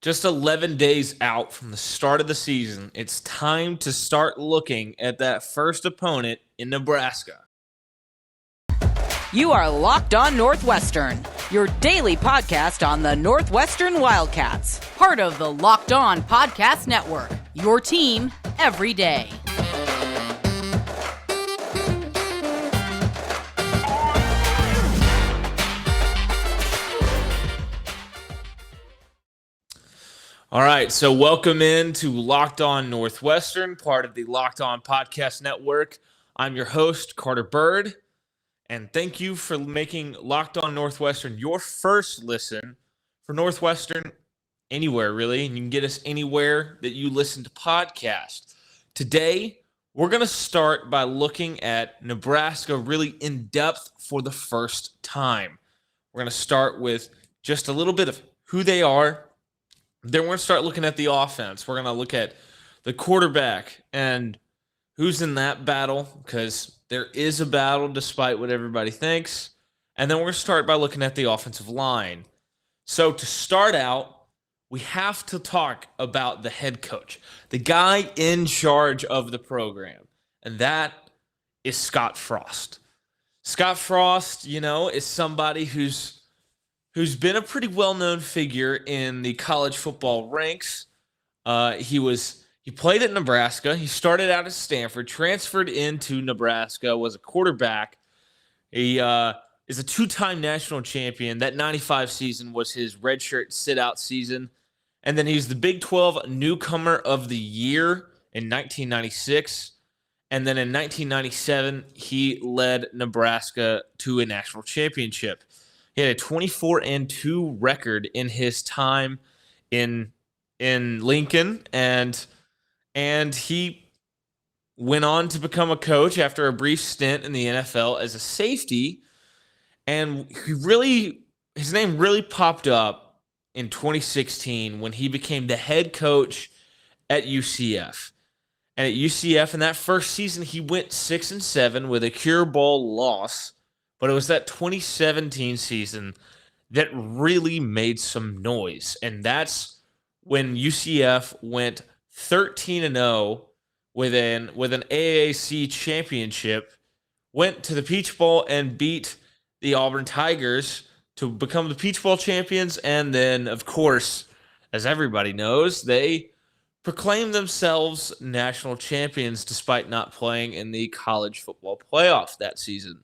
Just 11 days out from the start of the season, it's time to start looking at that first opponent in Nebraska. You are Locked On Northwestern, your daily podcast on the Northwestern Wildcats, part of the Locked On Podcast Network, your team every day. All right, so welcome in to Locked On Northwestern, part of the Locked On Podcast Network. I'm your host, Carter Bird, and thank you for making Locked On Northwestern your first listen for Northwestern anywhere, really, and you can get us anywhere that you listen to podcasts. Today, we're going to start by looking at Nebraska really in depth for the first time. We're going to start with just a little bit of who they are. Then we're going to start looking at the offense. We're going to look at the quarterback and who's in that battle, because there is a battle despite what everybody thinks. And then we're going to start by looking at the offensive line. So to start out, we have to talk about the head coach, the guy in charge of the program, and that is Scott Frost. Scott Frost, is somebody who's been a pretty well-known figure in the college football ranks. He played at Nebraska. He started out at Stanford, transferred into Nebraska, was a quarterback. He is a two-time national champion. That 95 season was his redshirt sit-out season. And then he's the Big 12 Newcomer of the Year in 1996. And then in 1997, he led Nebraska to a national championship. He had a 24-2 record in his time in Lincoln, and he went on to become a coach after a brief stint in the NFL as a safety. And his name really popped up in 2016 when he became the head coach at UCF. And at UCF in that first season, he went 6-7 with a Cure Bowl loss. But it was that 2017 season that really made some noise. And that's when UCF went 13-0 with an AAC championship, went to the Peach Bowl and beat the Auburn Tigers to become the Peach Bowl champions. And then, of course, as everybody knows, they proclaimed themselves national champions despite not playing in the college football playoff that season.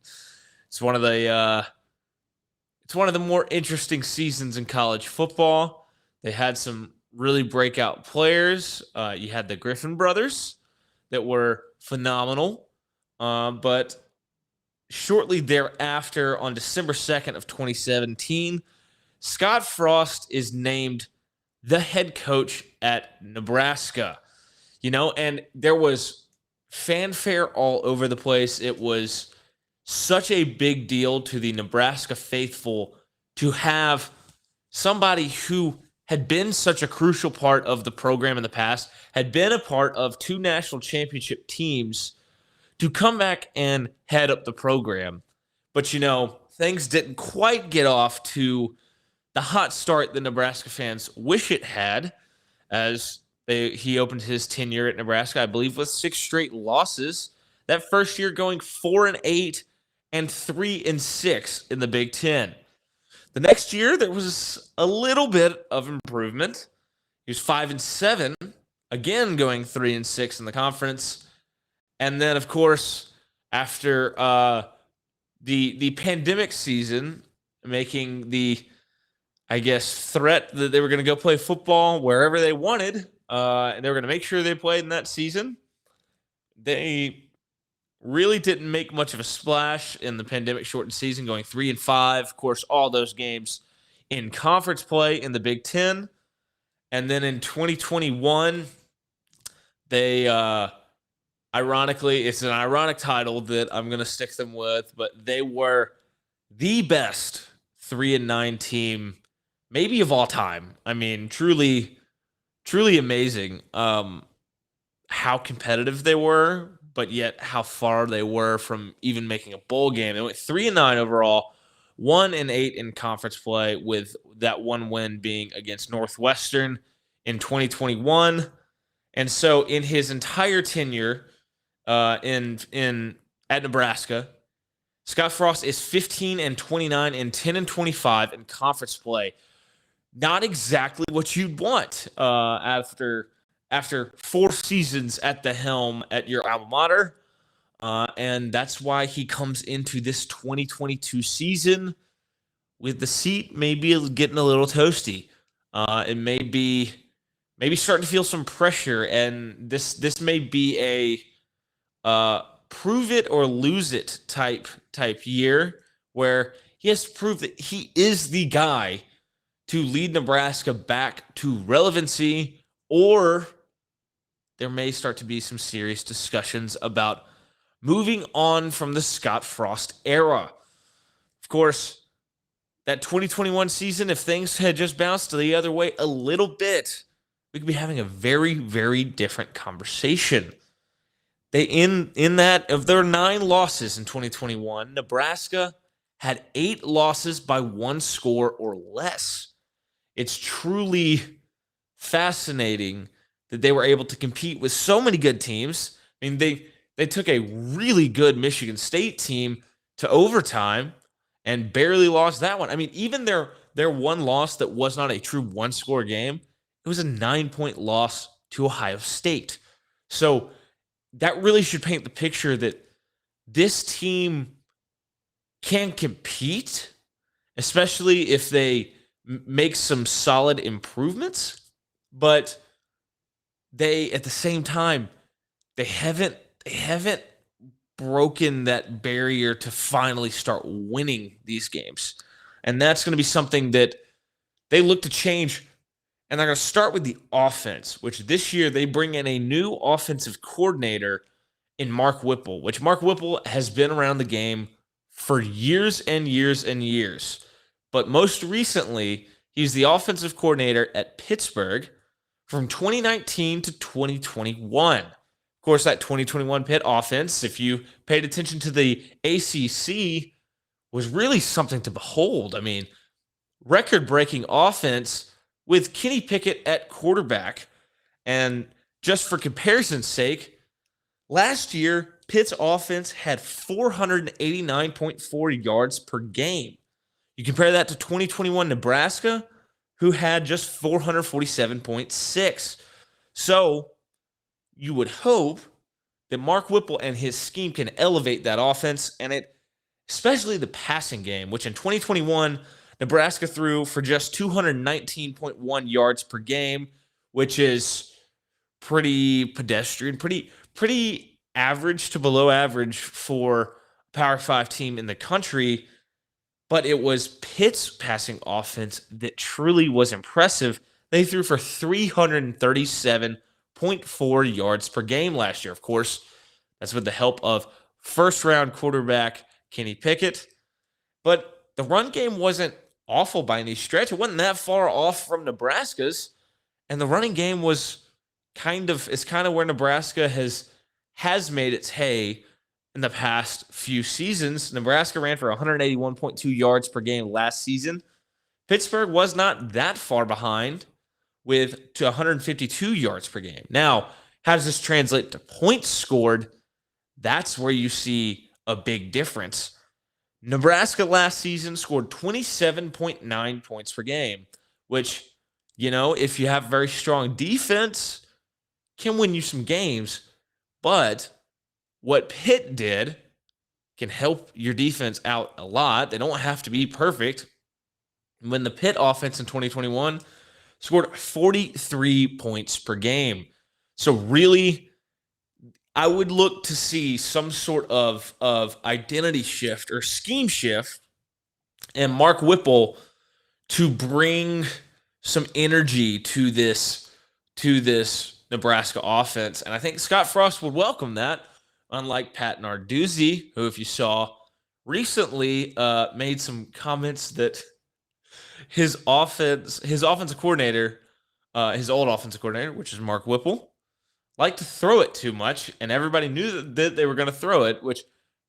It's one of the more interesting seasons in college football. They had some really breakout players. You had the Griffin brothers that were phenomenal. But shortly thereafter, on December 2nd of 2017, Scott Frost is named the head coach at Nebraska. And there was fanfare all over the place. It was such a big deal to the Nebraska faithful to have somebody who had been such a crucial part of the program in the past, had been a part of two national championship teams, to come back and head up the program. But, things didn't quite get off to the hot start the Nebraska fans wish it had, as he opened his tenure at Nebraska, I believe, with 6 straight losses. That first year going 4-8 and 3-6 in the Big Ten. The next year, there was a little bit of improvement. He was 5-7, again going 3-6 in the conference. And then, of course, after the pandemic season, making the, threat that they were going to go play football wherever they wanted, and they were going to make sure they played in that season, they really didn't make much of a splash in the pandemic-shortened season, going 3-5. Of course, all those games in conference play in the Big Ten. And then in 2021, they, ironically, it's an ironic title that I'm going to stick them with, but they were the best 3-9 team, maybe of all time. I mean, truly amazing how competitive they were, but yet how far they were from even making a bowl game. They went 3-9 overall, 1-8 in conference play, with that one win being against Northwestern in 2021. And so in his entire tenure at Nebraska, Scott Frost is 15-29 and 10-25 in conference play. Not exactly what you'd want after 4 seasons at the helm at your alma mater. And that's why he comes into this 2022 season with the seat maybe getting a little toasty. And maybe starting to feel some pressure. And this may be a prove it or lose it type year, where he has to prove that he is the guy to lead Nebraska back to relevancy, or there may start to be some serious discussions about moving on from the Scott Frost era. Of course, that 2021 season, if things had just bounced the other way a little bit, we could be having a very, very different conversation. In that, of their 9 losses in 2021, Nebraska had 8 losses by 1 score or less. It's truly fascinating that they were able to compete with so many good teams. I mean, they took a really good Michigan State team to overtime and barely lost that one. I mean, even their one loss that was not a true 1-score game, it was a 9-point loss to Ohio State. So that really should paint the picture that this team can compete, especially if they make some solid improvements. But they, at the same time, they haven't broken that barrier to finally start winning these games. And that's going to be something that they look to change. And they're going to start with the offense, which this year they bring in a new offensive coordinator in Mark Whipple, which Mark Whipple has been around the game for years and years and years. But most recently, he's the offensive coordinator at Pittsburgh from 2019 to 2021. Of course, that 2021 Pitt offense, if you paid attention to the ACC, was really something to behold. I mean, record-breaking offense with Kenny Pickett at quarterback. And just for comparison's sake, last year, Pitt's offense had 489.4 yards per game. You compare that to 2021 Nebraska, who had just 447.6. So you would hope that Mark Whipple and his scheme can elevate that offense, and especially the passing game, which in 2021, Nebraska threw for just 219.1 yards per game, which is pretty pedestrian, pretty average to below average for a Power 5 team in the country. But it was Pitt's passing offense that truly was impressive. They threw for 337.4 yards per game last year. Of course, that's with the help of first-round quarterback Kenny Pickett. But the run game wasn't awful by any stretch. It wasn't that far off from Nebraska's. And the running game is kind of where Nebraska has made its hay in the past few seasons. Nebraska ran for 181.2 yards per game last season. Pittsburgh was not that far behind to 152 yards per game. Now, how does this translate to points scored? That's where you see a big difference. Nebraska last season scored 27.9 points per game, which, if you have very strong defense, can win you some games. But what Pitt did can help your defense out a lot. They don't have to be perfect. When the Pitt offense in 2021 scored 43 points per game. So really, I would look to see some sort of identity shift or scheme shift and Mark Whipple to bring some energy to this Nebraska offense. And I think Scott Frost would welcome that, unlike Pat Narduzzi, who, if you saw recently, made some comments that his offensive coordinator, his old offensive coordinator, which is Mark Whipple, liked to throw it too much, and everybody knew that they were going to throw it, which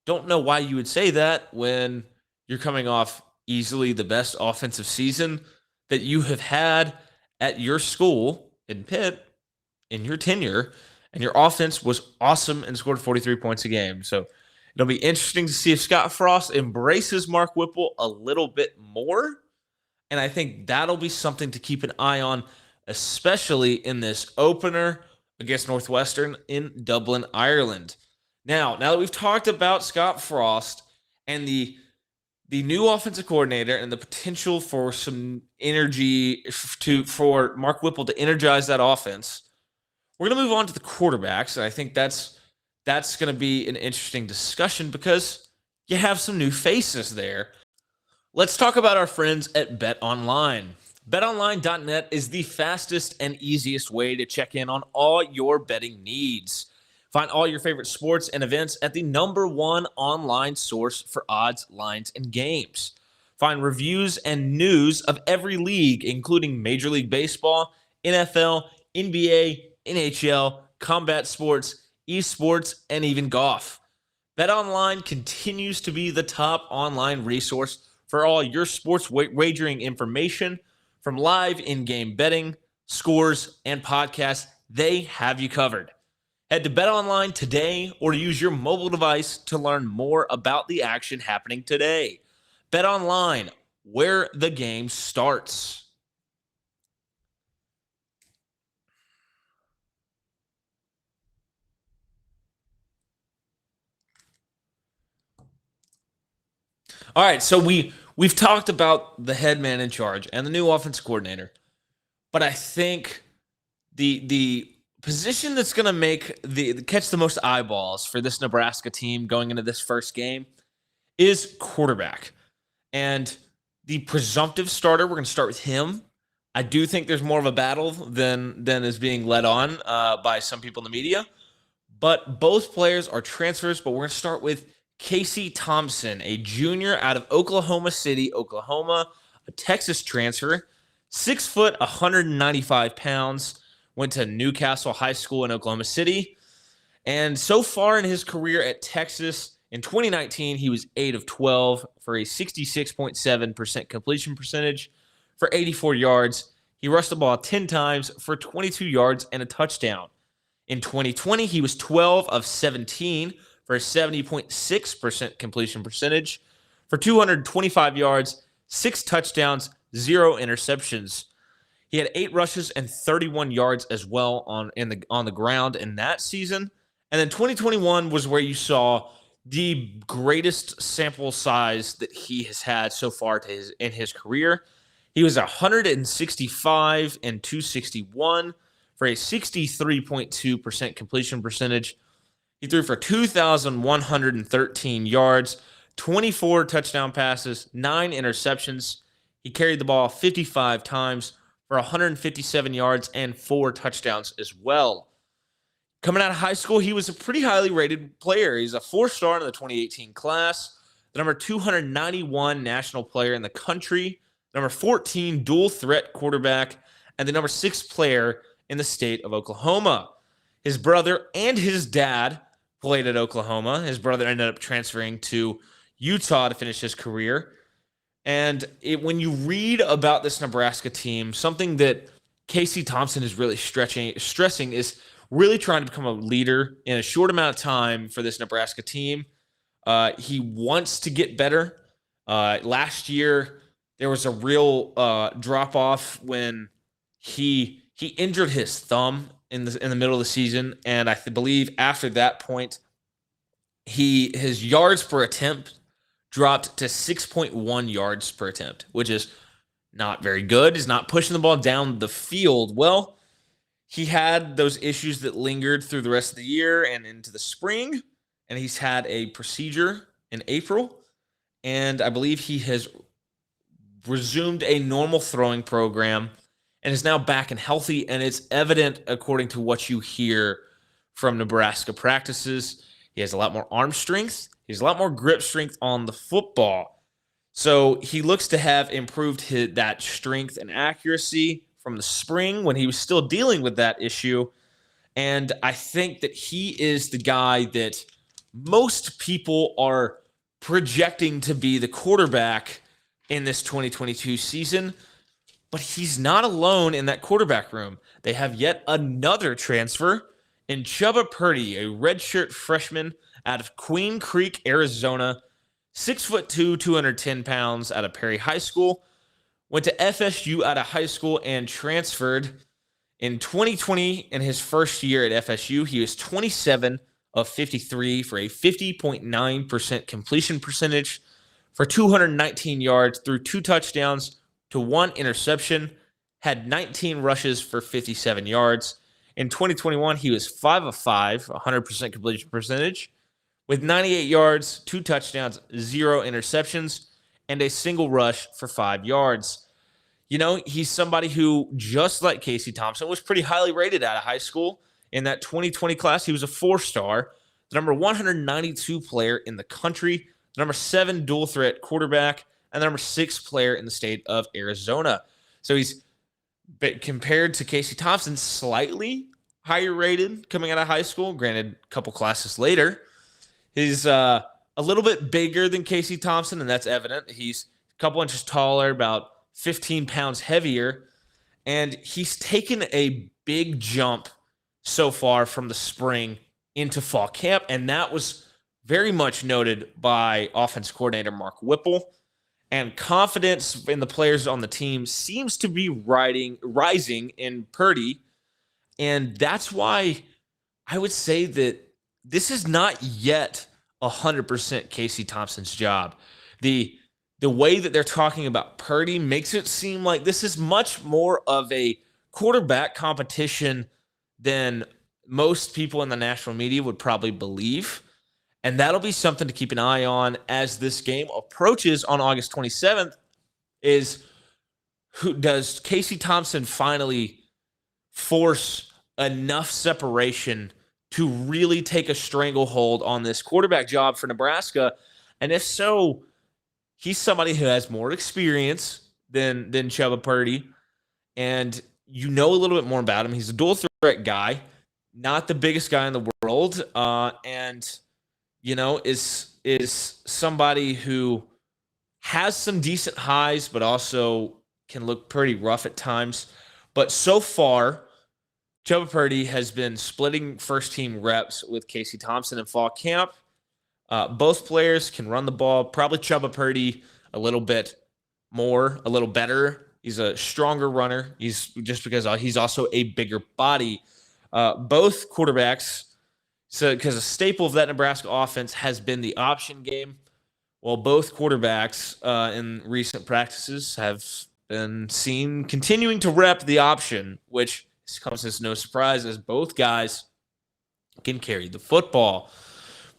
don't know why you would say that when you're coming off easily the best offensive season that you have had at your school in Pitt in your tenure, and your offense was awesome and scored 43 points a game. So it'll be interesting to see if Scott Frost embraces Mark Whipple a little bit more. And I think that'll be something to keep an eye on, especially in this opener against Northwestern in Dublin, Ireland. Now that we've talked about Scott Frost and the new offensive coordinator and the potential for some energy for Mark Whipple to energize that offense, we're going to move on to the quarterbacks. And I think that's going to be an interesting discussion because you have some new faces there. Let's talk about our friends at BetOnline. BetOnline.net is the fastest and easiest way to check in on all your betting needs. Find all your favorite sports and events at the #1 online source for odds, lines, and games. Find reviews and news of every league, including Major League Baseball, NFL, NBA, NHL, combat sports, esports, and even golf. BetOnline continues to be the top online resource for all your sports wagering information, from live in-game betting, scores, and podcasts. They have you covered. Head to BetOnline today or use your mobile device to learn more about the action happening today. BetOnline, where the game starts. All right, so we've talked about the head man in charge and the new offense coordinator, but I think the position that's going to make catch the most eyeballs for this Nebraska team going into this first game is quarterback. And the presumptive starter, we're going to start with him. I do think there's more of a battle than is being led on by some people in the media. But both players are transfers, but we're going to start with Casey Thompson, a junior out of Oklahoma City, Oklahoma, a Texas transfer, 6 foot, 195 pounds, went to Newcastle High School in Oklahoma City. And so far in his career at Texas, in 2019, he was 8 of 12 for a 66.7% completion percentage for 84 yards. He rushed the ball 10 times for 22 yards and a touchdown. In 2020, he was 12 of 17 for a 70.6% completion percentage for 225 yards, 6 touchdowns, 0 interceptions. He had 8 rushes and 31 yards as well on the ground in that season. And then 2021 was where you saw the greatest sample size that he has had so far in his career. He was 165 and 261 for a 63.2% completion percentage. He threw for 2,113 yards, 24 touchdown passes, 9 interceptions. He carried the ball 55 times for 157 yards and 4 touchdowns as well. Coming out of high school, he was a pretty highly rated player. He's a 4-star in the 2018 class, the number 291 national player in the country, number 14 dual threat quarterback, and the number 6 player in the state of Oklahoma. His brother and his dad played at Oklahoma. His brother ended up transferring to Utah to finish his career. And when you read about this Nebraska team, something that Casey Thompson is really stressing is really trying to become a leader in a short amount of time for this Nebraska team. He wants to get better. Last year, there was a real drop-off when he injured his thumb in the middle of the season, and I believe after that point, his yards per attempt dropped to 6.1 yards per attempt, which is not very good. He's not pushing the ball down the field. Well, he had those issues that lingered through the rest of the year and into the spring, and he's had a procedure in April, and I believe he has resumed a normal throwing program and is now back and healthy, and it's evident according to what you hear from Nebraska practices. He has a lot more arm strength. He has a lot more grip strength on the football. So he looks to have improved that strength and accuracy from the spring when he was still dealing with that issue. And I think that he is the guy that most people are projecting to be the quarterback in this 2022 season. But he's not alone in that quarterback room. They have yet another transfer in Chubba Purdy, a redshirt freshman out of Queen Creek, Arizona, 6'2", 210 pounds out of Perry High School. Went to FSU out of high school and transferred in 2020. In his first year at FSU, he was 27 of 53 for a 50.9% completion percentage for 219 yards, threw 2 touchdowns to 1 interception, had 19 rushes for 57 yards. In 2021, he was 5 of 5, 100% completion percentage, with 98 yards, 2 touchdowns, 0 interceptions, and a single rush for 5 yards. You know, he's somebody who, just like Casey Thompson, was pretty highly rated out of high school. In that 2020 class, he was a 4-star, the number 192 player in the country, the number 7 dual-threat quarterback, and the number 6 player in the state of Arizona. So he's, compared to Casey Thompson, slightly higher rated coming out of high school. Granted, a couple classes later. He's a little bit bigger than Casey Thompson, and that's evident. He's a couple inches taller, about 15 pounds heavier, and he's taken a big jump so far from the spring into fall camp, and that was very much noted by offense coordinator Mark Whipple. And confidence in the players on the team seems to be rising in Purdy. And that's why I would say that this is not yet 100% Casey Thompson's job. The way that they're talking about Purdy makes it seem like this is much more of a quarterback competition than most people in the national media would probably believe. And that'll be something to keep an eye on as this game approaches on August 27th, is who does Casey Thompson finally force enough separation to really take a stranglehold on this quarterback job for Nebraska? And if so, he's somebody who has more experience than Chubba Purdy, and you know a little bit more about him. He's a dual threat guy, not the biggest guy in the world, and you know, is somebody who has some decent highs, but also can look pretty rough at times. But so far, Chubba Purdy has been splitting first-team reps with Casey Thompson in fall camp. Both players can run the ball. Probably Chubba Purdy a little bit more, a little better. He's a stronger runner. He's just because he's also a bigger body. Both quarterbacks. So, because a staple of that Nebraska offense has been the option game. Well, both quarterbacks in recent practices have been seen continuing to rep the option, which comes as no surprise as both guys can carry the football.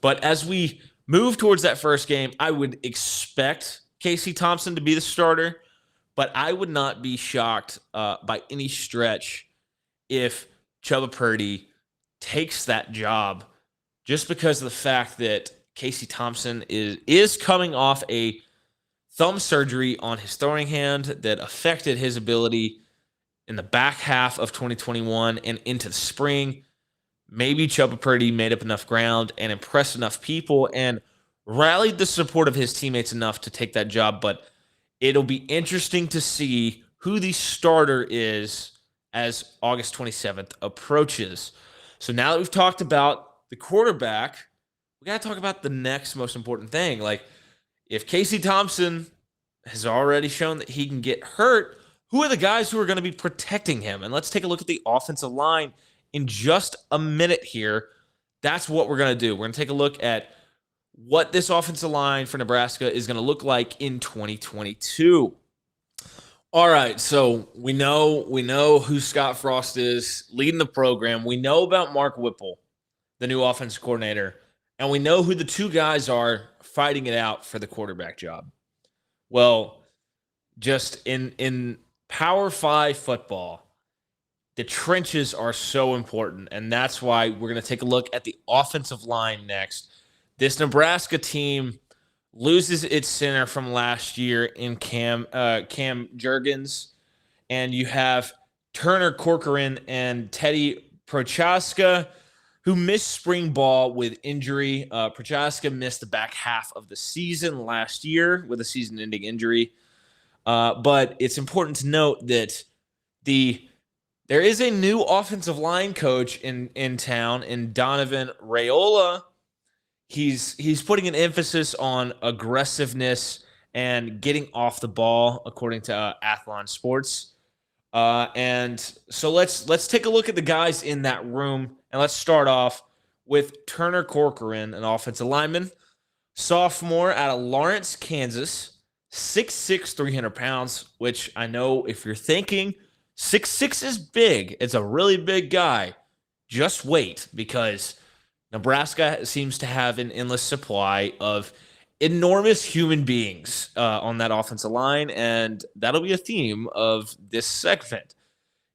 But as we move towards that first game, I would expect Casey Thompson to be the starter, but I would not be shocked by any stretch if Chubba Purdy takes that job, just because of the fact that Casey Thompson is coming off a thumb surgery on his throwing hand that affected his ability in the back half of 2021 and into the spring. Maybe Chubba Purdy made up enough ground and impressed enough people and rallied the support of his teammates enough to take that job, but it'll be interesting to see who the starter is as August 27th approaches. So now that we've talked about the quarterback, we got to talk about the next most important thing. Like, if Casey Thompson has already shown that he can get hurt, who are the guys who are going to be protecting him? And let's take a look at the offensive line in just a minute here. That's what we're going to do. We're going to take a look at what this offensive line for Nebraska is going to look like in 2022. All right, so we know who Scott Frost is leading the program. We know about Mark Whipple, the new offensive coordinator, and we know who the two guys are fighting it out for the quarterback job. Well, just in Power 5 football, the trenches are so important, and that's why we're going to take a look at the offensive line next. This Nebraska team loses its center from last year in Cam Jurgens, and you have Turner Corcoran and Teddy Prochaska, who missed spring ball with injury. Prochaska missed the back half of the season last year with a season-ending injury. But it's important to note that there is a new offensive line coach in town, in Donovan Raiola. He's putting an emphasis on aggressiveness and getting off the ball, according to Athlon Sports. And so let's take a look at the guys in that room, and let's start off with Turner Corcoran, an offensive lineman, sophomore out of Lawrence, Kansas, 6'6", 300 pounds, which I know if you're thinking 6'6" is big, it's a really big guy. Just wait, because Nebraska seems to have an endless supply of enormous human beings on that offensive line, and that'll be a theme of this segment.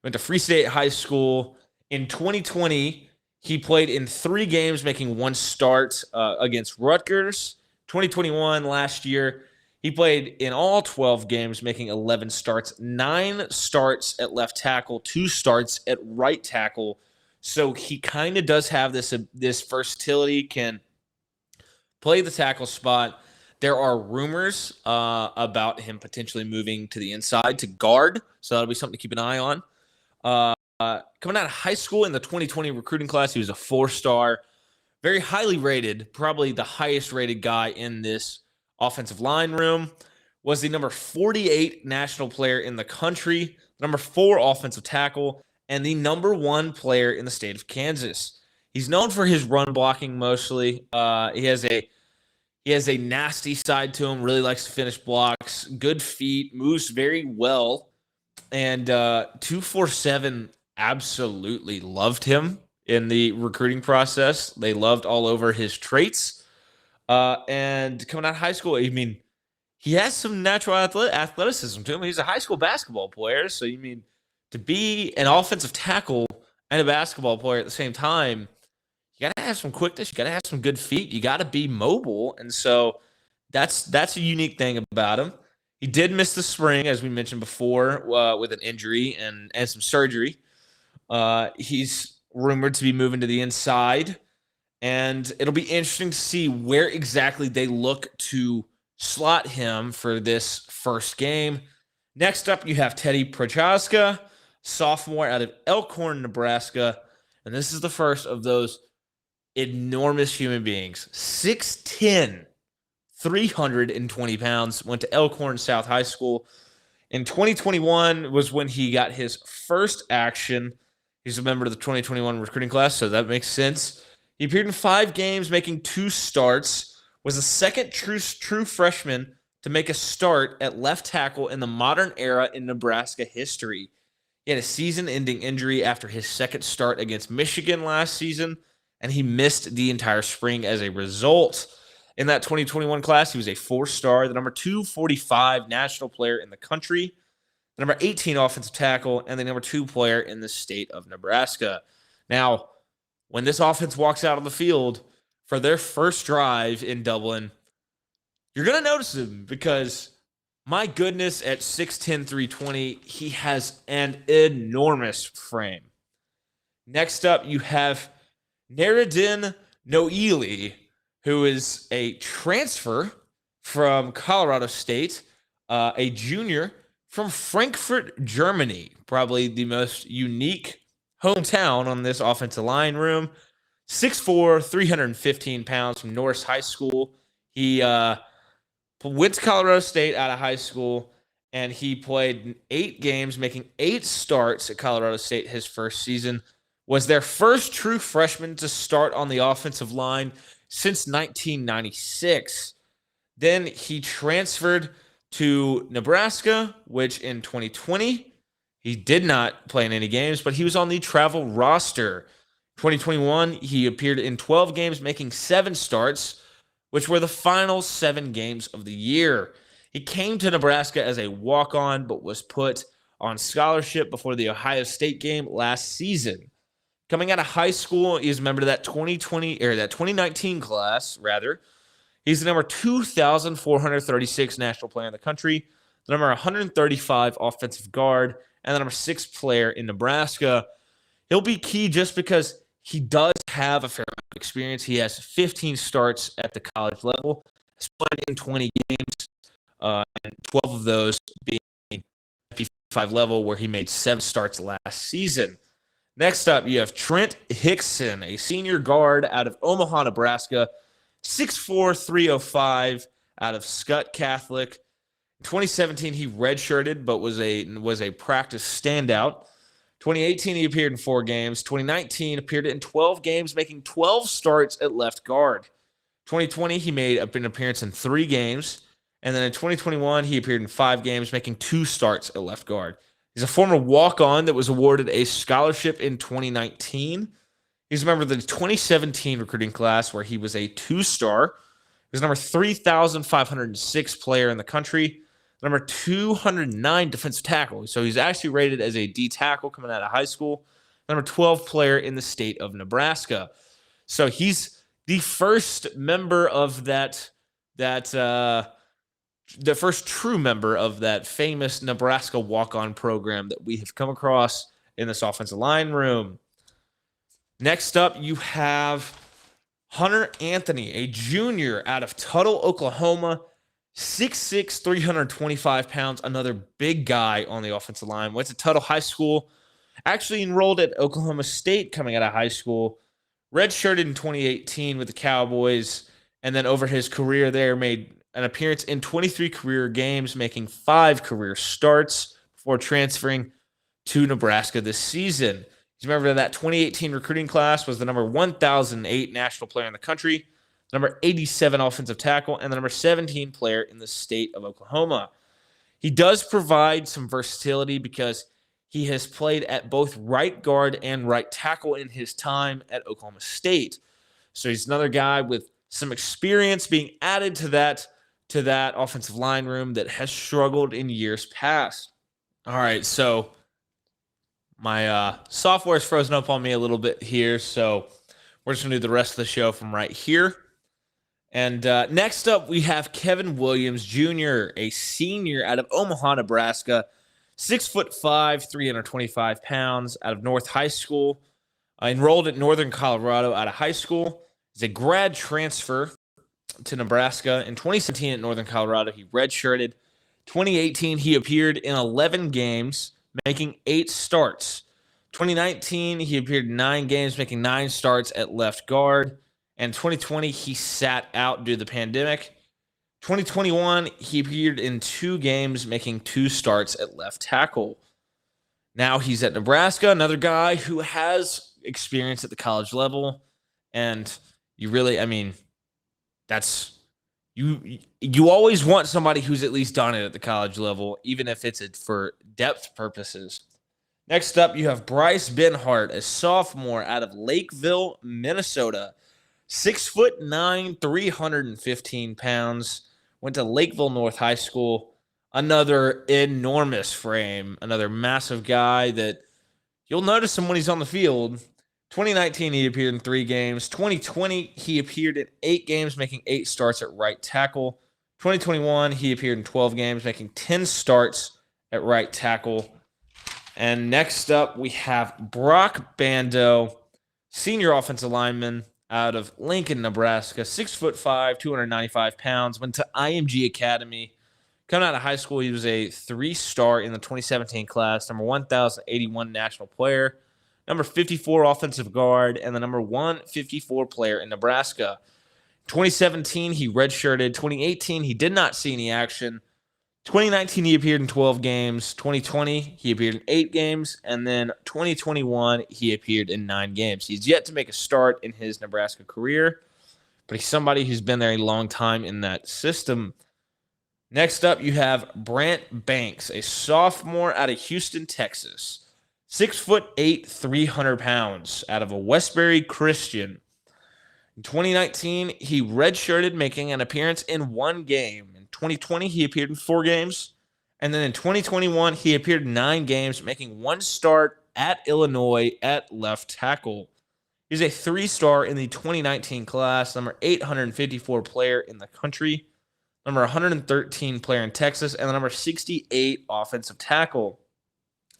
Went to Free State High School. In 2020, he played in 3 games, making 1 start against Rutgers. 2021, last year, he played in all 12 games, making 11 starts, 9 starts at left tackle, 2 starts at right tackle. So he kind of does have this versatility, can play the tackle spot. There are rumors about him potentially moving to the inside to guard, so that'll be something to keep an eye on. Coming out of high school in the 2020 recruiting class, he was a 4-star, very highly rated, probably the highest rated guy in this offensive line room. Was the number 48 national player in the country, number 4 offensive tackle, and the number 1 player in the state of Kansas. He's known for his run blocking mostly. He has a nasty side to him, really likes to finish blocks, good feet, moves very well. And 247 absolutely loved him in the recruiting process. They loved all over his traits. And coming out of high school, I mean, he has some natural athleticism to him. He's a high school basketball player. So, you mean, to be an offensive tackle and a basketball player at the same time, you got to have some quickness. You got to have some good feet. You got to be mobile. And so that's a unique thing about him. He did miss the spring, as we mentioned before, with an injury and some surgery. He's rumored to be moving to the inside. And it'll be interesting to see where exactly they look to slot him for this first game. Next up, you have Teddy Prochaska, sophomore out of Elkhorn, Nebraska. And this is the first of those enormous human beings. 6'10", 320 pounds, went to Elkhorn South High School. In 2021 was when he got his first action. He's a member of the 2021 recruiting class, so that makes sense. He appeared in 5 games, making 2 starts, was the second true freshman to make a start at left tackle in the modern era in Nebraska history. He had a season-ending injury after his second start against Michigan last season, and he missed the entire spring as a result. In that 2021 class, he was a 4-star, the number 245 national player in the country, the number 18 offensive tackle, and the number 2 player in the state of Nebraska. Now, when this offense walks out on the field for their first drive in Dublin, you're going to notice him because, my goodness, at 6'10", 320, he has an enormous frame. Next up, you have Nerodin Noeli, who is a transfer from Colorado State, a junior from Frankfurt, Germany, probably the most unique hometown on this offensive line room. 6'4", 315 pounds from Norris High School. He went to Colorado State out of high school, and he played 8 games, making 8 starts at Colorado State his first season. Was their first true freshman to start on the offensive line since 1996. Then he transferred to Nebraska, which in 2020, he did not play in any games, but he was on the travel roster. 2021, he appeared in 12 games, making 7 starts, which were the final 7 games of the year. He came to Nebraska as a walk-on, but was put on scholarship before the Ohio State game last season. Coming out of high school, he's a member of that 2019 class, rather. He's the number 2,436 national player in the country, the number 135 offensive guard, and the number 6 player in Nebraska. He'll be key just because he does have a fair amount of experience. He has 15 starts at the college level, has played in 20 games. and 12 of those being P5 level, where he made 7 starts last season. Next up, you have Trent Hickson, a senior guard out of Omaha, Nebraska, 6'4", 305, out of Scott Catholic. In 2017, he redshirted, but was a practice standout. 2018, he appeared in 4 games. 2019, appeared in 12 games, making 12 starts at left guard. 2020, he made an appearance in 3 games. And then in 2021, he appeared in 5 games, making 2 starts at left guard. He's a former walk-on that was awarded a scholarship in 2019. He's a member of the 2017 recruiting class, where he was a 2-star. He was number 3,506 player in the country, number 209 defensive tackle. So he's actually rated as a D tackle coming out of high school, number 12 player in the state of Nebraska. So he's the first member of the first true member of that famous Nebraska walk-on program that we have come across in this offensive line room. Next up, you have Hunter Anthony, a junior out of Tuttle, Oklahoma, 6'6", 325 pounds, another big guy on the offensive line. Went to Tuttle High School, actually enrolled at Oklahoma State coming out of high school, redshirted in 2018 with the Cowboys, and then over his career there made an appearance in 23 career games, making 5 career starts before transferring to Nebraska this season. He's a member of that 2018 recruiting class, was the number 1,008 national player in the country, number 87 offensive tackle, and the number 17 player in the state of Oklahoma. He does provide some versatility because he has played at both right guard and right tackle in his time at Oklahoma State. So he's another guy with some experience being added to that offensive line room that has struggled in years past. All right, so my software is frozen up on me a little bit here, so we're just going to do the rest of the show from right here. And next up, we have Kevin Williams Jr., a senior out of Omaha, Nebraska, 6'5", 325 pounds, out of North High School, enrolled at Northern Colorado out of high school. He's a grad transfer to Nebraska. In 2017 at Northern Colorado, he redshirted. 2018, he appeared in 11 games, making 8 starts. 2019, he appeared in 9 games, making 9 starts at left guard. And 2020, he sat out due to the pandemic. 2021, he appeared in 2 games, making 2 starts at left tackle. Now he's at Nebraska, another guy who has experience at the college level. And you really, that's you always want somebody who's at least done it at the college level, even if it's for depth purposes. Next up, you have Bryce Benhart, a sophomore out of Lakeville, Minnesota, 6'9", 315 pounds. Went to Lakeville North High School. Another enormous frame, another massive guy that you'll notice him when he's on the field. 2019, he appeared in 3 games. 2020, he appeared in 8 games, making 8 starts at right tackle. 2021, he appeared in 12 games, making 10 starts at right tackle. And next up, we have Brock Bandeau, senior offensive lineman out of Lincoln, Nebraska, 6'5", 295 pounds, went to IMG Academy. Coming out of high school, he was a 3-star in the 2017 class, number 1,081 national player, number 54 offensive guard, and the number 154 player in Nebraska. 2017, he redshirted. 2018, he did not see any action. 2019, he appeared in 12 games. 2020, he appeared in 8 games. And then 2021, he appeared in 9 games. He's yet to make a start in his Nebraska career, but he's somebody who's been there a long time in that system. Next up, you have Brant Banks, a sophomore out of Houston, Texas. 6'8", 300 pounds, out of a Westbury Christian. In 2019, he redshirted, making an appearance in 1 game. In 2020, he appeared in 4 games. And then in 2021, he appeared in 9 games, making 1 start at Illinois at left tackle. He's a 3-star in the 2019 class, number 854 player in the country, number 113 player in Texas, and the number 68 offensive tackle.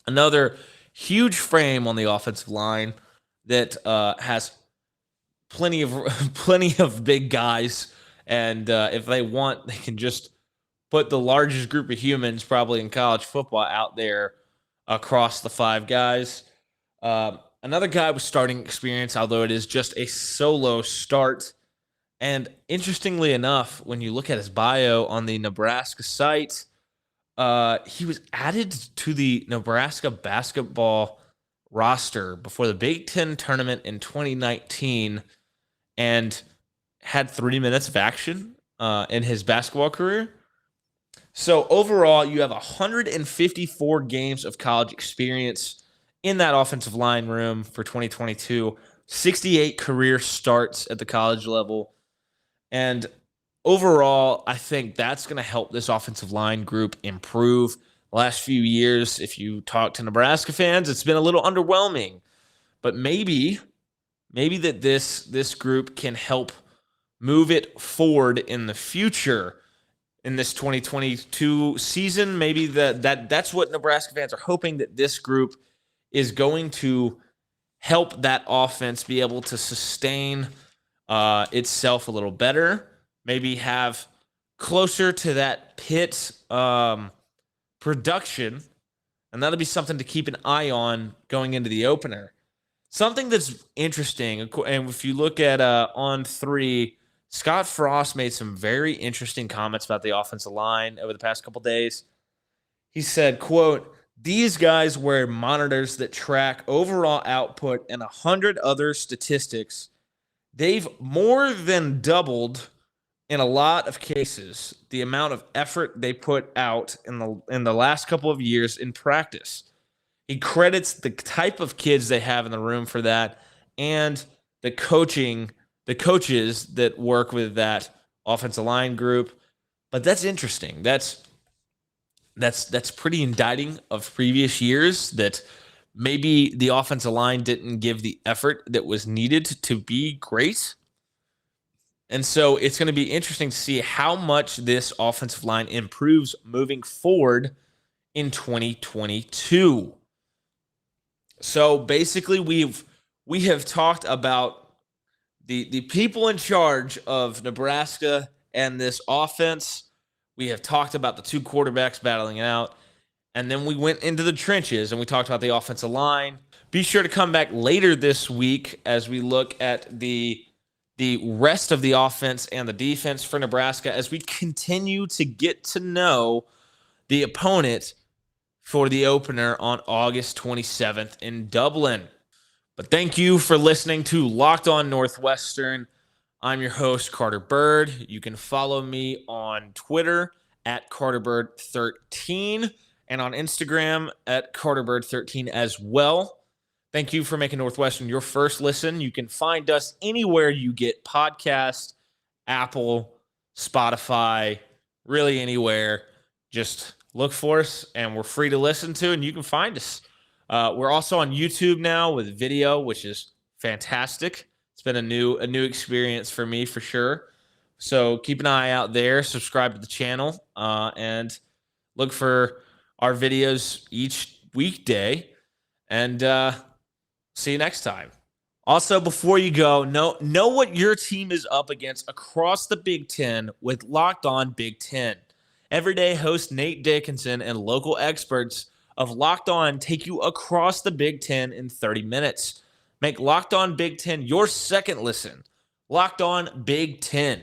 Another huge frame on the offensive line that has plenty of big guys, and if they want, they can just put the largest group of humans probably in college football out there across the five guys. Another guy with starting experience, although it is just a solo start. And interestingly enough, when you look at his bio on the Nebraska site, he was added to the Nebraska basketball roster before the Big Ten tournament in 2019 and had 3 minutes of action in his basketball career. So overall, you have 154 games of college experience in that offensive line room for 2022, 68 career starts at the college level. And overall, I think that's going to help this offensive line group improve. The last few years, if you talk to Nebraska fans, it's been a little underwhelming. But maybe that this group can help move it forward in the future. In this 2022 season, maybe that's what Nebraska fans are hoping, that this group is going to help that offense be able to sustain itself a little better, maybe have closer to that Pitt production, and that'll be something to keep an eye on going into the opener. Something that's interesting, and if you look at On 3, Scott Frost made some very interesting comments about the offensive line over the past couple days. He said, quote, "These guys wear monitors that track overall output and 100 other statistics. They've more than doubled, in a lot of cases, the amount of effort they put out in the last couple of years in practice." He credits the type of kids they have in the room for that, and the coaches that work with that offensive line group. But that's interesting. That's pretty indicting of previous years, that maybe the offensive line didn't give the effort that was needed to be great. And so it's going to be interesting to see how much this offensive line improves moving forward in 2022. So basically, we have talked about the people in charge of Nebraska and this offense. We have talked about the two quarterbacks battling it out. And then we went into the trenches and we talked about the offensive line. Be sure to come back later this week as we look at the rest of the offense and the defense for Nebraska as we continue to get to know the opponent for the opener on August 27th in Dublin. But thank you for listening to Locked On Northwestern. I'm your host, Carter Bird. You can follow me on Twitter at CarterBird13 and on Instagram at CarterBird13 as well. Thank you for making Northwestern your first listen. You can find us anywhere you get podcasts, Apple, Spotify, really anywhere. Just look for us, and we're free to listen to, and you can find us. We're also on YouTube now with video, which is fantastic. It's been a new experience for me for sure. So keep an eye out there. Subscribe to the channel and look for our videos each weekday. And see you next time. Also, before you go, know what your team is up against across the Big Ten with Locked On Big Ten. Everyday host Nate Dickinson and local experts of Locked On take you across the Big Ten in 30 minutes. Make Locked On Big Ten your second listen. Locked On Big Ten.